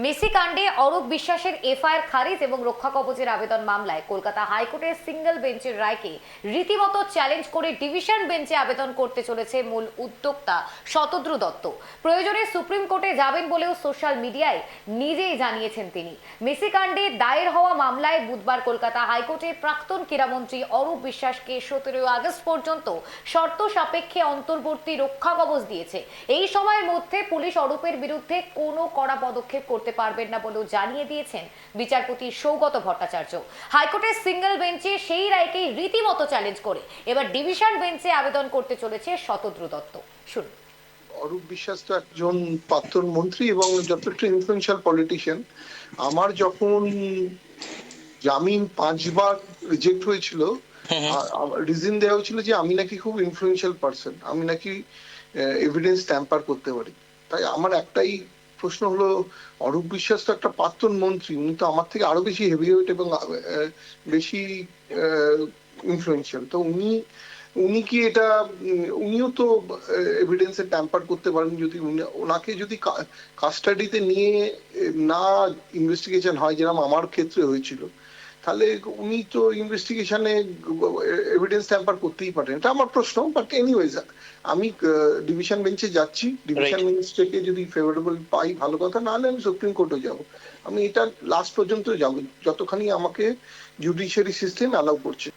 Messi কাণ্ডে অরূপ বিশ্বাসের FIR খারিজ এবং রক্ষা কবচের আবেদন মামলায় কলকাতা হাইকোর্টের সিঙ্গেল বেঞ্চের রায়কে রীতিমতো চ্যালেঞ্জ করে ডিভিশন বেঞ্চে আবেদন করতে চলেছে মূল উদ্যোক্তা শতদ্রু দত্ত। প্রয়োজনে সুপ্রিম কোর্টে যাবেন বলেও সোশ্যাল মিডিয়ায় নিজেই জানিয়েছেন তিনি। মেসি কাণ্ডে দায়ের হওয়া মামলায় বুধবার কলকাতা হাইকোর্টে প্রাক্তন ক্রীড়ামন্ত্রী অরূপ বিশ্বাসকে 17 আগস্ট পর্যন্ত শর্ত সাপেক্ষে অন্তর্বর্তী রক্ষা কবচ দিয়েছে। এই সময়ের মধ্যে পুলিশ অরূপের বিরুদ্ধে কোনো কড়া পদক্ষেপ করতে পারবেন না বলেও জানিয়ে দিয়েছেন বিচারপতি সৌগত ভট্টাচার্য। হাইকোর্টের সিঙ্গেল বেঞ্চে সেই রায়কে রীতিমতো চ্যালেঞ্জ করে এবার ডিভিশন বেঞ্চে আবেদন করতে চলেছে শতদ্রু দত্ত। শুনুন। অরূপ বিশ্বাস তো একজন প্রাক্তন মন্ত্রী এবং যথেষ্ট ইনফ্লুয়েন্সিয়াল পলিটিশিয়ান। আমার যখন জামিন 5বার রিজেক্ট হয়েছিল, রিজন দেওয়া হয়েছিল যে আমি নাকি খুব ইনফ্লুয়েন্সিয়াল পারসন, আমি নাকি এভিডেন্স ট্যাম্পার করতে পারি। তাই আমার একটাই প্রশ্ন হলো, অরূপ বিশ্বাস তো একটা প্রাক্তন মন্ত্রী, উনি তো আমার থেকে আরো বেশি হেভিওয়েট এবং বেশি ইনফ্লুয়েন্সিয়াল। তো উনি কি এটা, উনিও তো এভিডেন্সে ট্যাম্পার করতে পারেন। যদি ওনাকে যদি কাস্টাডিতে নিয়ে না ইনভেস্টিগেশন হয়, যেরকম আমার ক্ষেত্রে হয়েছিল, তাহলে উনি তো ইনভেস্টিগেশনে এভিডেন্স ট্যাম্পার করতেই পারেন। এটা আমার প্রশ্ন। বাট এনিওয়েজ, আমি ডিভিশন বেঞ্চে যাচ্ছি। ডিভিশন বেঞ্চ থেকে যদি ফেভারেবল পাই ভালো কথা, নাহলে আমি সুপ্রিম কোর্টে যাব। আমি এটা লাস্ট পর্যন্ত যাব, যতখানি আমাকে জুডিশিয়ারি সিস্টেম অ্যালাউ করছে।